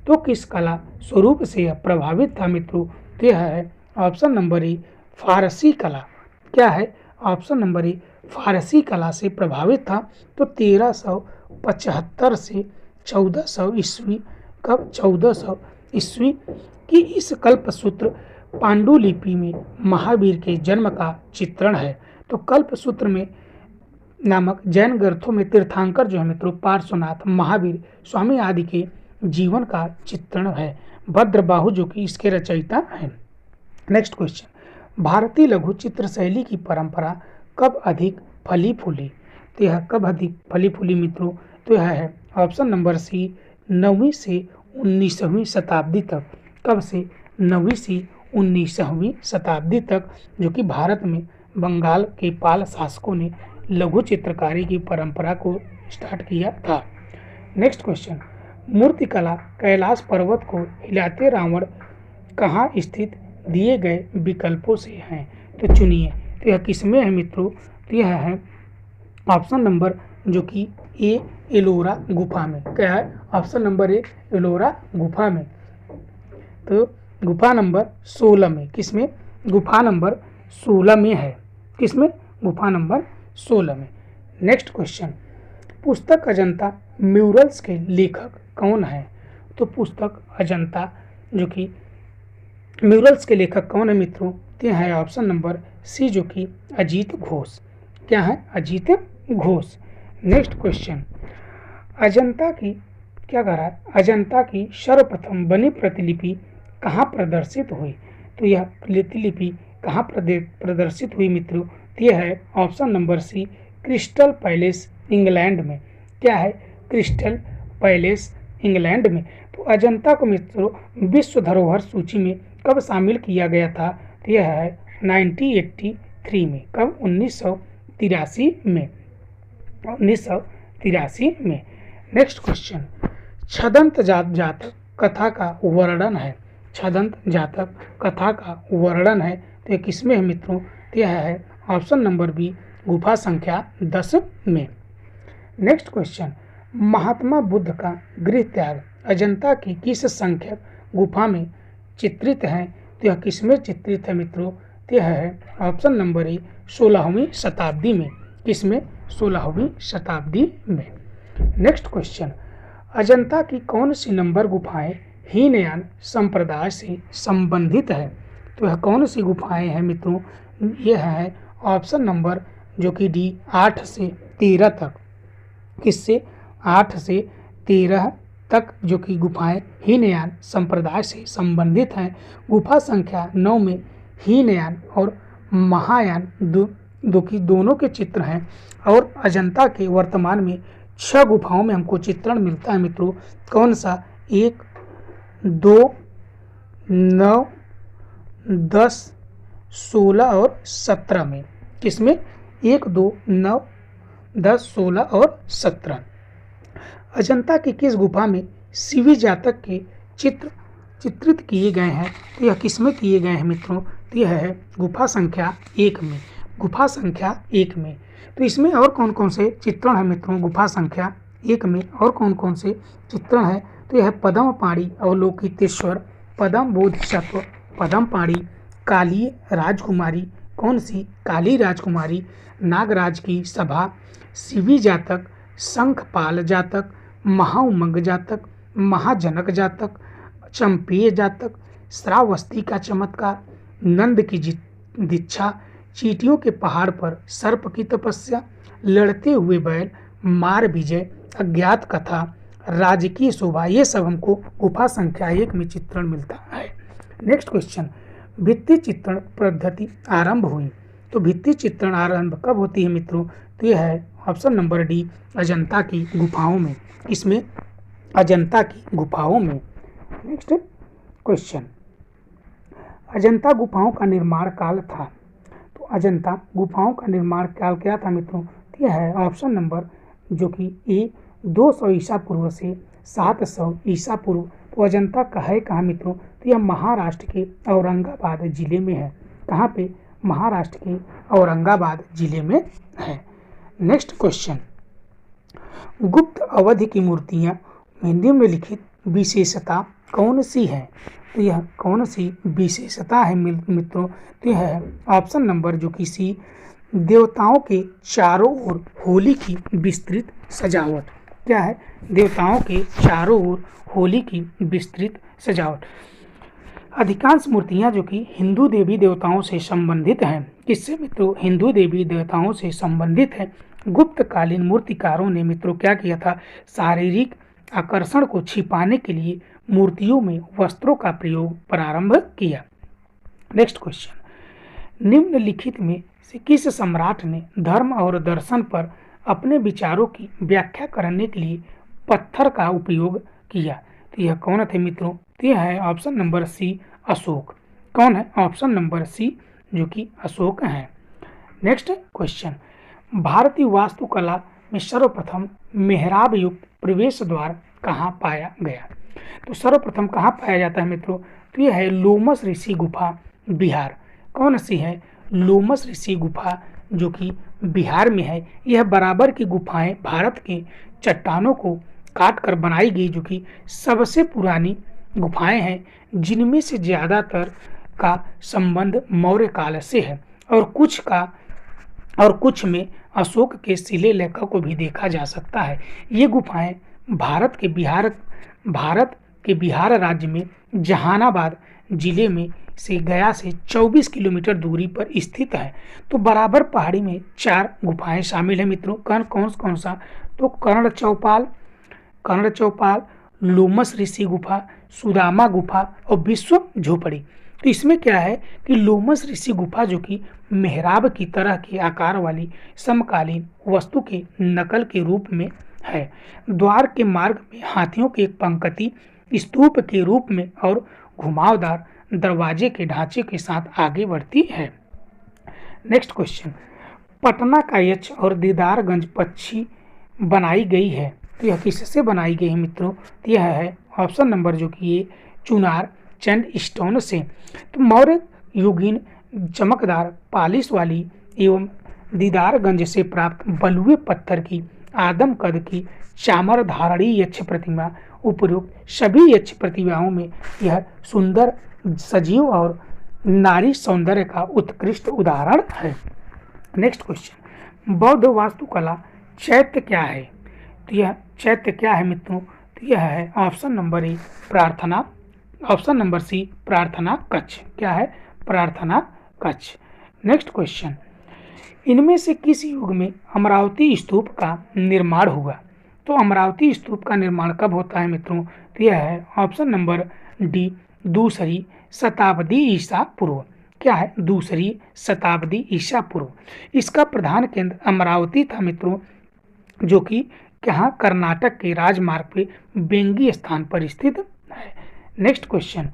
तो किस कला स्वरूप से यह प्रभावित था मित्रों? तो यह है ऑप्शन नंबर ए फारसी कला। क्या है? ऑप्शन नंबर ए फारसी कला से प्रभावित था। तो 1375 से 1400 ईस्वी, कब? 1400 ईस्वी की इस कल्पसूत्र पांडुलिपि में महावीर के जन्म का चित्रण है। तो कल्पसूत्र में नामक जैन ग्रंथों में तीर्थंकर जो है मित्रों पार्श्वनाथ, महावीर, स्वामी आदि के जीवन का चित्रण है। भद्रबाहु जो कि इसके रचयिता हैं। नेक्स्ट क्वेश्चन, भारतीय लघु चित्र शैली की परंपरा कब अधिक फली फूली? तो यह कब अधिक फली फूली मित्रों? तो यह है ऑप्शन नंबर सी 9वीं से 19वीं शताब्दी तक। कब से? 9वीं से 19वीं शताब्दी तक, जो कि भारत में बंगाल के पाल शासकों ने लघु चित्रकारी की परंपरा को स्टार्ट किया था। नेक्स्ट क्वेश्चन, मूर्तिकला कैलाश पर्वत को हिलाते रावण कहाँ स्थित दिए गए विकल्पों से हैं? तो चुनिए। तो यह किसमें है मित्रों? तो यह है ऑप्शन नंबर जो कि ए एलोरा गुफा में। क्या है? ऑप्शन नंबर ए एलोरा गुफा में। तो गुफा नंबर 16 में। किसमें? गुफा नंबर 16 में है। किसमें? गुफा नंबर 16 में। नेक्स्ट क्वेश्चन, पुस्तक अजंता म्यूरल्स के लेखक कौन है? तो पुस्तक अजंता जो कि म्यूरल्स के लेखक कौन है मित्रों? ये है ऑप्शन नंबर सी जो कि अजीत घोष। क्या है? अजीत घोष। नेक्स्ट क्वेश्चन, अजंता की क्या कह रहा है? अजंता की सर्वप्रथम बनी प्रतिलिपि कहाँ प्रदर्शित हुई? तो यह प्रतिलिपि कहाँ प्रदर्शित हुई मित्रों? यह है option number C crystal palace England में। क्या है? क्रिस्टल पैलेस इंग्लैंड में। तो अजंता को मित्रों विश्व धरोहर सूची में कब शामिल किया गया था? तो यह है 1983 में। कब? 1983 में। 1983 में। नेक्स्ट क्वेश्चन, छदंत जातक कथा का वर्णन है। छदंत जातक कथा का वर्णन है तो यह किसमें है मित्रों? तो यह है ऑप्शन नंबर बी गुफा संख्या 10 में। नेक्स्ट क्वेश्चन, महात्मा बुद्ध का गृह त्याग अजंता की किस संख्यक गुफा में चित्रित है? तो यह किसमें चित्रित है मित्रों? तो यह है ऑप्शन नंबर ए 16वीं शताब्दी में। किसमें? 16वीं शताब्दी में। नेक्स्ट क्वेश्चन, अजंता की कौन सी नंबर गुफाएं हीनयान संप्रदाय से संबंधित है? तो यह कौन सी गुफाएं हैं मित्रों? यह है ऑप्शन नंबर जो कि डी 8 से 13 तक। किससे? 8 से 13 तक जो कि गुफाएं हीनयान संप्रदाय से संबंधित हैं। गुफा संख्या 9 में हीनयान और महायान दोनों के चित्र हैं। और अजंता के वर्तमान में 6 गुफाओं में हमको चित्रण मिलता है मित्रों। कौन सा? 1, 2, 9, 10, 16 और 17 में। किसमें? 1, 2, 9, 10, 16 और 17। अजंता की किस गुफा में शिवी जातक के चित्र चित्रित किए गए हैं? तो यह किसमें किए गए हैं मित्रों? तो यह है गुफा संख्या 1 में। गुफा संख्या 1 में। तो इसमें और कौन कौन से चित्रण है मित्रों? गुफा संख्या 1 में और कौन कौन से चित्रण है? तो यह पद्मपाणि अवलोकितेश्वर, पद्म बोधिसत्व, पद्मपाणि, काली राजकुमारी। कौन सी? काली राजकुमारी, नागराज की सभा, शिवी जातक, शंखपाल जातक, महाउमंग जातक, महाजनक जातक, चंपेय जातक, श्रावस्ती का चमत्कार, नंद की दीक्षा, चींटियों के पहाड़ पर सर्प की तपस्या, लड़ते हुए बैल, मार विजय, अज्ञात कथा, राजकीय शोभा। ये सब हमको गुफा संख्या 1 में चित्रण मिलता है। नेक्स्ट क्वेश्चन, भित्ति चित्रण पद्धति आरंभ हुई। तो भित्ति चित्रण आरंभ कब होती है मित्रों? तो यह है ऑप्शन नंबर डी अजंता की गुफाओं में। इसमें अजंता की गुफाओं में। नेक्स्ट क्वेश्चन, अजंता गुफाओं का निर्माण काल था। तो अजंता गुफाओं का निर्माण काल क्या था मित्रों? तो यह है ऑप्शन नंबर जो कि ए 200 ईसा पूर्व से 700 ईसा पूर्व। तो अजंता का है कहाँ मित्रों? तो यह महाराष्ट्र के औरंगाबाद जिले में है। कहाँ पे? महाराष्ट्र के औरंगाबाद जिले में है। नेक्स्ट क्वेश्चन, गुप्त अवधि की मूर्तियां हिंदी में लिखित विशेषता कौन सी है? तो यह कौन सी विशेषता है मित्रों? तो यह है ऑप्शन नंबर जो कि सी देवताओं के चारों ओर होली की विस्तृत सजावट। क्या है? देवताओं के चारों ओर होली की विस्तृत सजावट। अधिकांश मूर्तियां जो कि हिंदू देवी देवताओं से संबंधित हैं। किससे मित्रों? हिंदू देवी देवताओं से संबंधित है। गुप्तकालीन मूर्तिकारों ने मित्रों क्या किया था? शारीरिक आकर्षण को छिपाने के लिए मूर्तियों में वस्त्रों का प्रयोग प्रारंभ किया। नेक्स्ट क्वेश्चन, निम्नलिखित में से किस सम्राट ने धर्म और दर्शन पर अपने विचारों की व्याख्या करने के लिए पत्थर का उपयोग किया? तो यह कौन थे मित्रों? तो यह है ऑप्शन नंबर सी अशोक। कौन है? ऑप्शन नंबर सी जो कि अशोक हैं। नेक्स्ट क्वेश्चन, भारतीय वास्तुकला में सर्वप्रथम मेहराब युक्त प्रवेश द्वार कहाँ पाया गया? तो सर्वप्रथम कहाँ पाया जाता है मित्रों? तो यह है लोमस ऋषि गुफा, बिहार। कौन सी है? लोमस ऋषि गुफा जो कि बिहार में है। यह बराबर की गुफाएं भारत के चट्टानों को काट कर बनाई गई जो कि सबसे पुरानी गुफाएं हैं, जिनमें से ज़्यादातर का संबंध मौर्य काल से है और कुछ का और कुछ में अशोक के शिलालेखों को भी देखा जा सकता है। ये गुफाएं भारत के बिहार राज्य में जहानाबाद जिले में से गया से 24 किलोमीटर दूरी पर स्थित है। तो बराबर पहाड़ी में 4 गुफाएं शामिल हैं मित्रों। कौन सा? तो कर्ण चौपाल, लोमस ऋषि गुफा, सुदामा गुफा और विश्व झोपड़ी। तो इसमें क्या है कि लोमस ऋषि गुफा जो कि मेहराब की तरह के आकार वाली समकालीन वस्तु के नकल के रूप में है। द्वार के मार्ग में हाथियों की एक पंक्ति स्तूप के रूप में और घुमावदार दरवाजे के ढांचे के साथ आगे बढ़ती है। नेक्स्ट क्वेश्चन, पटना का यक्ष और दीदारगंज पक्षी बनाई गई है। तो यह किससे बनाई गई है मित्रों? तो यह है ऑप्शन नंबर जो कि ये चुनार चंड स्टोन से। तो मौर्य युगीन चमकदार पालिश वाली एवं दीदारगंज से प्राप्त बलुए पत्थर की आदम कद की चामर धारणी यक्ष प्रतिमा उपयुक्त सभी यक्ष प्रतिमाओं में यह सुंदर सजीव और नारी सौंदर्य का उत्कृष्ट उदाहरण है। नेक्स्ट क्वेश्चन, बौद्ध वास्तुकला चैत्य क्या है? तो यह चैत्य क्या है मित्रों? तो यह है ऑप्शन नंबर ए प्रार्थना, ऑप्शन नंबर सी प्रार्थना कक्ष। क्या है? प्रार्थना कक्ष। नेक्स्ट क्वेश्चन, इनमें से किस युग में अमरावती स्तूप का निर्माण हुआ? तो अमरावती स्तूप का निर्माण कब होता है मित्रों? तो यह है ऑप्शन नंबर डी दूसरी शताब्दी ईसा पूर्व। क्या है? दूसरी शताब्दी ईसा पूर्व। इसका प्रधान केंद्र अमरावती था मित्रों, जो कि यहाँ कर्नाटक के राजमार्ग पे बेंगी स्थान पर स्थित है। नेक्स्ट क्वेश्चन,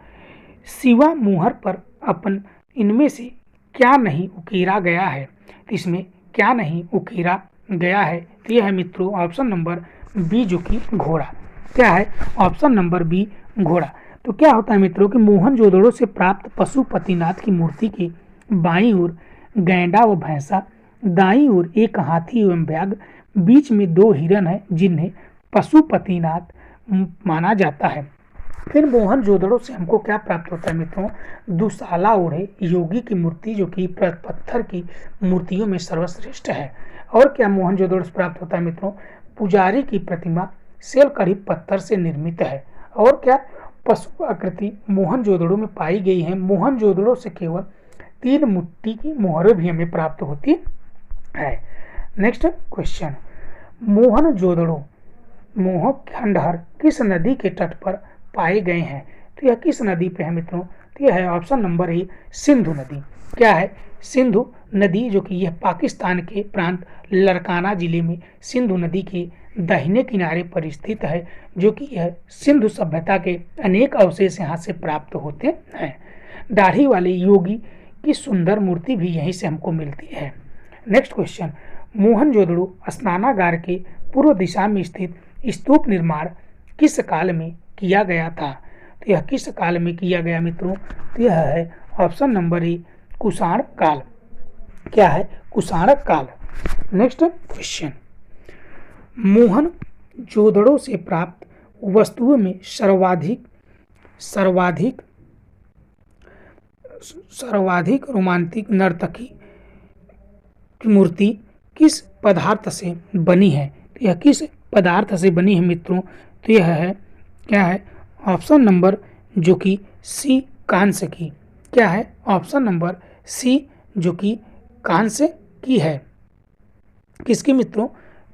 शिवा मुहर पर अपन इनमें से क्या नहीं उकेरा गया है? तो इसमें क्या नहीं उकेरा गया है? तो यह है मित्रों ऑप्शन नंबर बी जो कि घोड़ा। क्या है? ऑप्शन नंबर बी घोड़ा। तो क्या होता है मित्रों कि मोहनजोदड़ो से प्राप्त पशुपतिनाथ की मूर्ति के बाईं ओर गैंडा व भैंसा, दाईं ओर एक हाथी एवं व्याघ्र, बीच में 2 हिरण है जिन्हें पशुपतिनाथ माना जाता है। फिर मोहनजोदड़ो से हमको क्या प्राप्त होता है मित्रों? दुशाला ओढ़े योगी की मूर्ति जो कि पत्थर की मूर्तियों में सर्वश्रेष्ठ है। और क्या मोहनजोदड़ो से प्राप्त होता है मित्रों? पुजारी की प्रतिमा सेलकड़ी पत्थर से निर्मित है। और क्या पशु आकृति मोहनजोदड़ो में पाई गई है। मोहनजोदड़ो से केवल 3 मिट्टी की मोहरें भी हमें प्राप्त होती है। नेक्स्ट क्वेश्चन, मोहनजोदड़ो मोह खंडहर किस नदी के तट पर पाए गए हैं? तो यह किस नदी पे है मित्रों? तो यह है ऑप्शन नंबर ए सिंधु नदी। क्या है? सिंधु नदी जो कि यह पाकिस्तान के प्रांत लड़काना जिले में सिंधु नदी के दाहिने किनारे पर स्थित है, जो कि यह सिंधु सभ्यता के अनेक अवशेष यहाँ से प्राप्त होते हैं। दाढ़ी वाले योगी की सुंदर मूर्ति भी यहीं से हमको मिलती है। नेक्स्ट क्वेश्चन, मोहनजोदड़ो स्नानागार के पूर्व दिशा में स्थित स्तूप निर्माण किस काल में किया गया था? तो यह किस काल में किया गया मित्रों? तो यह है ऑप्शन नंबर ए कुषाण काल। क्या है? कुषाण काल। नेक्स्ट क्वेश्चन, मोहनजोदड़ो से प्राप्त वस्तुओं में सर्वाधिक रोमांटिक नर्तकी की मूर्ति किस पदार्थ से बनी है? तो यह किस पदार्थ से बनी है मित्रों? तो यह है क्या है? ऑप्शन नंबर जो कि सी कांस्य की। क्या है? ऑप्शन नंबर सी जो कि कांस्य की है। किसकी मित्रों?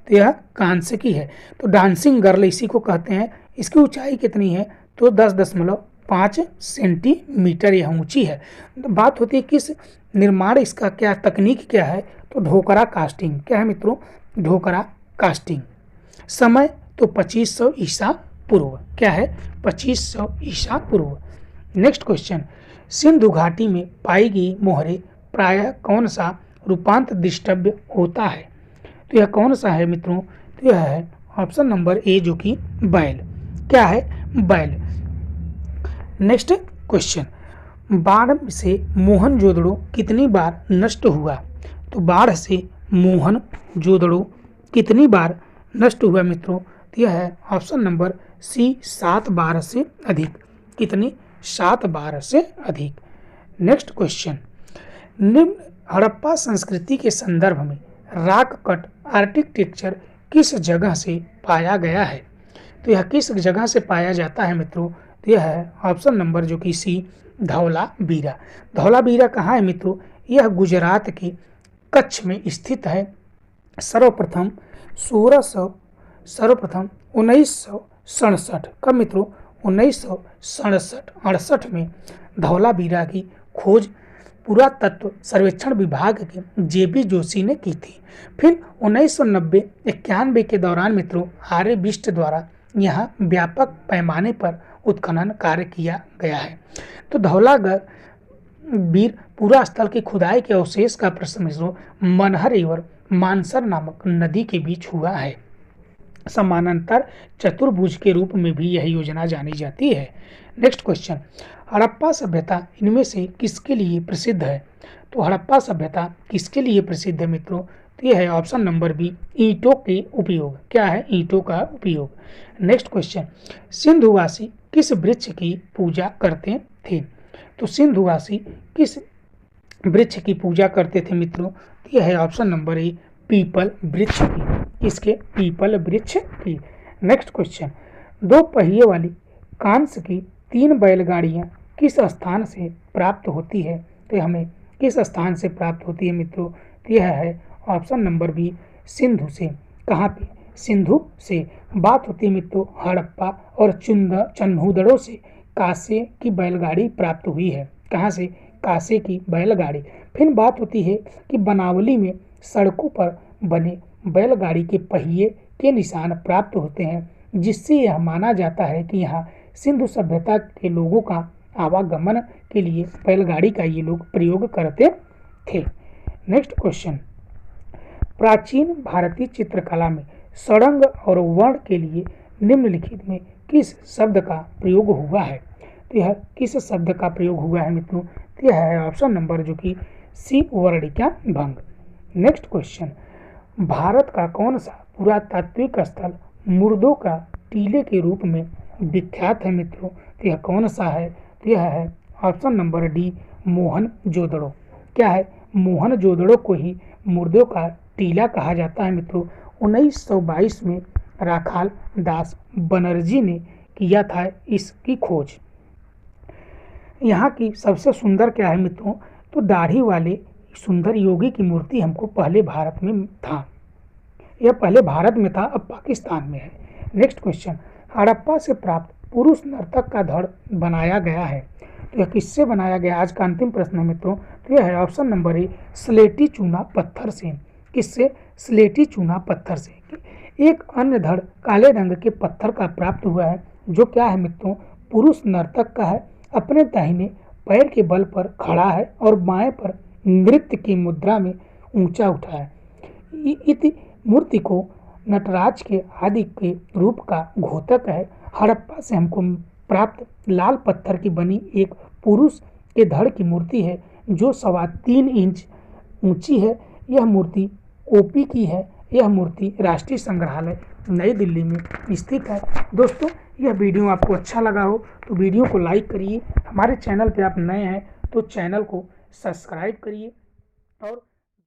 तो यह कांस्य की है। तो डांसिंग गर्ल इसी को कहते हैं। इसकी ऊंचाई कितनी है? तो 10.5 सेंटीमीटर यह ऊंची है। तो बात होती है किस निर्माण, इसका क्या तकनीक क्या है? तो ढोकरा कास्टिंग। क्या है मित्रों? ढोकरा कास्टिंग। समय तो 2500 ईसा पूर्व। क्या है? 2500 ईसा पूर्व। नेक्स्ट क्वेश्चन, सिंधु घाटी में पाई गई मोहरें प्रायः कौन सा रूपांतर दृष्टव्य होता है? तो यह कौन सा है मित्रों? तो यह है ऑप्शन नंबर ए जो कि बैल। क्या है? बैल। नेक्स्ट क्वेश्चन, बाढ़ से मोहनजोदड़ो कितनी बार नष्ट हुआ? तो बाढ़ से मोहनजोदड़ो कितनी बार नष्ट हुआ मित्रों? तो यह है ऑप्शन नंबर सी 7 बार से अधिक। कितनी? 7 बार से अधिक। नेक्स्ट क्वेश्चन, निम्न हड़प्पा संस्कृति के संदर्भ में रॉक कट आर्किटेक्चर किस जगह से पाया गया है? तो यह किस जगह से पाया जाता है मित्रों? तो यह है ऑप्शन नंबर जो कि सी, धौलावीरा। धौलावीरा कहाँ है मित्रों? यह गुजरात के कच्छ में स्थित है। सर्वप्रथम 1967 कब मित्रों? 1967-68 में धौलावीरा की खोज पुरातत्व सर्वेक्षण विभाग के जेबी जोशी ने की थी। फिर 1990-91 के दौरान मित्रों आर्यभट्ट द्वारा यहाँ व्यापक पैमाने पर उत्खनन कार्य किया गया है। तो धौलावीर पूरा स्थल की खुदाई के अवशेष का प्रश्न मित्रों मनहर एवं मानसर नामक नदी के बीच हुआ है। समानांतर चतुर्भुज के रूप में भी यह योजना जानी जाती है। नेक्स्ट क्वेश्चन, हड़प्पा सभ्यता इनमें से किसके लिए प्रसिद्ध है? तो हड़प्पा सभ्यता किसके लिए प्रसिद्ध है मित्रों? तो यह है ऑप्शन नंबर बी, ईंटों के उपयोग। क्या है? ईंटों का उपयोग। नेक्स्ट क्वेश्चन, सिंधुवासी किस वृक्ष की पूजा करते थे? तो सिंधुवासी किस वृक्ष की पूजा करते थे मित्रों? तो यह है ऑप्शन नंबर ए, पीपल वृक्ष की। इसके पीपल वृक्ष की। नेक्स्ट क्वेश्चन, दो पहिए वाली कांस की 3 बैलगाड़ियां किस स्थान से प्राप्त होती है? तो हमें किस स्थान से प्राप्त होती है मित्रों? तो यह है ऑप्शन नंबर बी, सिंधु से। कहाँ पे? सिंधु से। बात होती है मित्रों हड़प्पा और चन्हूदड़ों से कांसे की बैलगाड़ी प्राप्त हुई है। कहाँ से? कांसे की बैलगाड़ी। फिर बात होती है कि बनावली में सड़कों पर बने बैलगाड़ी के पहिए के निशान प्राप्त होते हैं, जिससे यह माना जाता है कि यहाँ सिंधु सभ्यता के लोगों का आवागमन के लिए बैलगाड़ी का ये लोग प्रयोग करते थे। नेक्स्ट क्वेश्चन, प्राचीन भारतीय चित्रकला में षडंग और वर्ण के लिए निम्नलिखित में किस शब्द का प्रयोग हुआ है? तो यह किस शब्द का प्रयोग हुआ है मित्रों? तो यह है ऑप्शन नंबर जो कि सी, वर्णिका भंग। नेक्स्ट क्वेश्चन, भारत का कौन सा पुरातात्विक स्थल मुर्दों का टीले के रूप में विख्यात है मित्रों? तो यह कौन सा है? तो यह है ऑप्शन नंबर डी, मोहनजोदड़ो। क्या है? मोहनजोदड़ो को ही मुर्दों का टीला कहा जाता है मित्रों। 1922 में राखाल दास बनर्जी ने किया था इसकी खोज। यहाँ की सबसे सुंदर क्या है मित्रों? तो दाढ़ी वाले सुंदर योगी की मूर्ति हमको पहले भारत में था। यह पहले भारत में था, अब पाकिस्तान में है। नेक्स्ट क्वेश्चन, हड़प्पा से प्राप्त पुरुष नर्तक का धड़ बनाया गया है। तो यह किससे बनाया गया? आज का अंतिम प्रश्न है मित्रों। तो यह है ऑप्शन नंबर ए, स्लेटी चूना पत्थर से। किससे? स्लेटी चूना पत्थर से। एक अन्य धड़ काले रंग के पत्थर का प्राप्त हुआ है, जो क्या है मित्रों? पुरुष नर्तक का है। अपने दाहिने पैर के बल पर खड़ा है और बाएं पर नृत्य की मुद्रा में ऊंचा उठा है। इस मूर्ति को नटराज के आदि के रूप का घोतक है। हड़प्पा से हमको प्राप्त लाल पत्थर की बनी एक पुरुष के धड़ की मूर्ति है, जो 3.25 इंच ऊंची है। यह मूर्ति ओपी की है। यह मूर्ति राष्ट्रीय संग्रहालय नई दिल्ली में स्थित है। दोस्तों, यह वीडियो आपको अच्छा लगा हो तो वीडियो को लाइक करिए। हमारे चैनल पे आप नए हैं तो चैनल को सब्सक्राइब करिए और